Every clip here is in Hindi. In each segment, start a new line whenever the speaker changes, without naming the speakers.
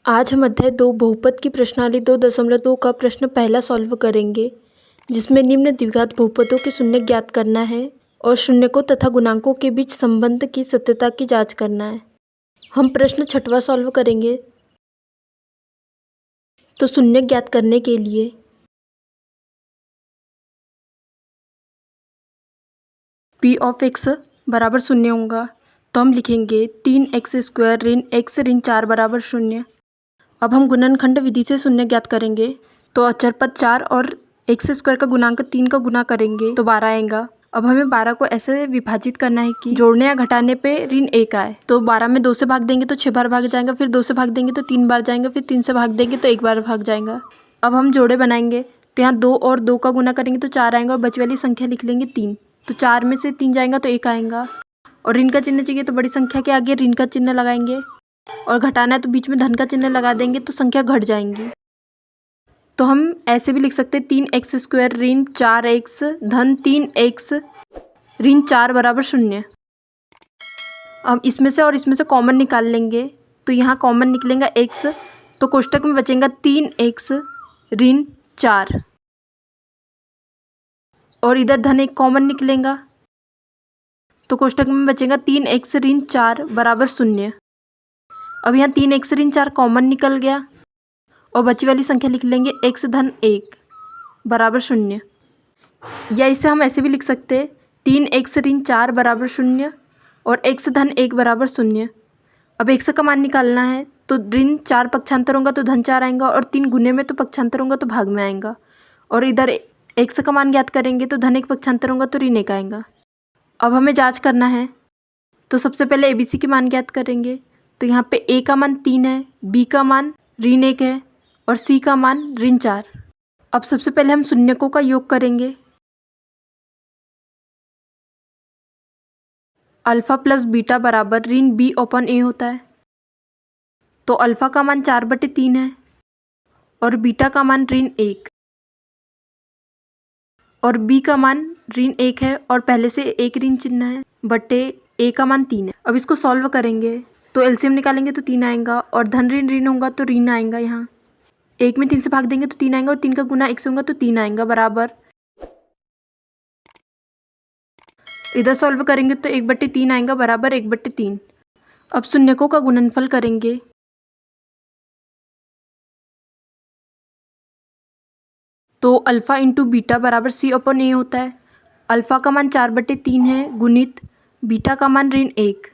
आज हम अध्याय 2 बहुपद की प्रश्नावली 2.2 का प्रश्न पहला सॉल्व करेंगे, जिसमें निम्न द्विघात बहुपदों के शून्य ज्ञात करना है और शून्यकों तथा गुणांकों के बीच संबंध की सत्यता की जांच करना है। हम प्रश्न छठवां सॉल्व करेंगे। तो शून्य ज्ञात करने के लिए p ऑफ x बराबर शून्य होगा, तो हम लिखेंगे 3x² ऋण x ऋण 4 बराबर शून्य। अब हम गुणनखंड विधि से शून्य ज्ञात करेंगे, तो अचर पद 4 और x² का गुणांक 3 का गुना करेंगे तो 12 आएगा। अब हमें 12 को ऐसे विभाजित करना है कि जोड़ने या घटाने पे ऋण 1 आए। तो 12 में 2 से भाग देंगे तो 6 बार भाग जाएगा, फिर 2 से भाग देंगे तो 3 बार जाएगा, फिर 3 से भाग देंगे तो 1 बार भाग जाएगा। अब हम जोड़े बनाएंगे, तो यहाँ 2 और 2 का गुना करेंगे तो 4 आएगा और बची वाली संख्या लिख लेंगे 3। तो 4 में से 3 जाएगा तो 1 आएगा, और ऋण का चिन्ह चाहिए तो बड़ी संख्या के आगे ऋण का चिन्ह लगाएंगे, और घटाना है तो बीच में धन का चिन्ह लगा देंगे तो संख्या घट जाएंगी। तो हम ऐसे भी लिख सकते हैं 3x² ऋण 4x धन 3x ऋण 4 बराबर शून्य। अब इसमें से और इसमें से कॉमन निकाल लेंगे, तो यहाँ कॉमन निकलेगा x, तो कोष्टक में बचेगा 3x ऋण 4, और इधर धन 1 कॉमन निकलेगा, तो कोष्टक में बचेगा 3x ऋण 4 बराबर शून्य। अब यहाँ 3x ऋण 4 कॉमन निकल गया, और बची वाली संख्या लिख लेंगे x धन 1 बराबर शून्य। या इसे हम ऐसे भी लिख सकते हैं 3x ऋण 4 बराबर शून्य और x धन 1 बराबर शून्य। अब x का मान निकालना है, तो ऋण 4 पक्षांतर होगा तो धन 4 आएगा, और 3 गुने में तो पक्षांतर होगा तो भाग में आएगा, और इधर x का मान ज्ञात करेंगे तो धन 1 पक्षांतर होगा तो ऋण 1 आएगा। अब हमें जाँच करना है, तो सबसे पहले ABC के मान ज्ञात करेंगे। तो यहाँ पे A का मान 3 है, B का मान ऋण 1 है और C का मान ऋण 4। अब सबसे पहले हम शून्यकों का योग करेंगे। अल्फा प्लस बीटा बराबर ऋण B/A होता है। तो अल्फा का मान 4/3 है और बीटा का मान ऋण 1, और B का मान ऋण 1 है और पहले से एक ऋण चिन्ह है, बटे A का मान 3 है। अब इसको सॉल्व करेंगे, तो एलसीएम निकालेंगे तो 3 आएगा, और धन ऋण ऋण होगा तो ऋण आएगा। यहाँ 1 में 3 से भाग देंगे तो 3 आएगा, और 3 का गुना 1 से होगा तो 3 आएगा बराबर। इधर सॉल्व करेंगे तो 1/3 आएगा बराबर 1/3। अब शून्यकों का गुणनफल करेंगे, तो अल्फा इंटू बीटा बराबर C/A होता है। अल्फा का मान 4/3 है गुणित बीटा का मान ऋण 1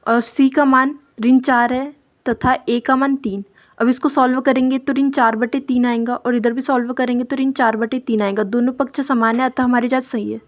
और C का मान ऋण 4 है तथा A का मान 3। अब इसको सॉल्व करेंगे तो ऋण 4/3 आएगा, और इधर भी सॉल्व करेंगे तो ऋण 4/3 आएगा। दोनों पक्ष समान है, अतः हमारी जांच सही है।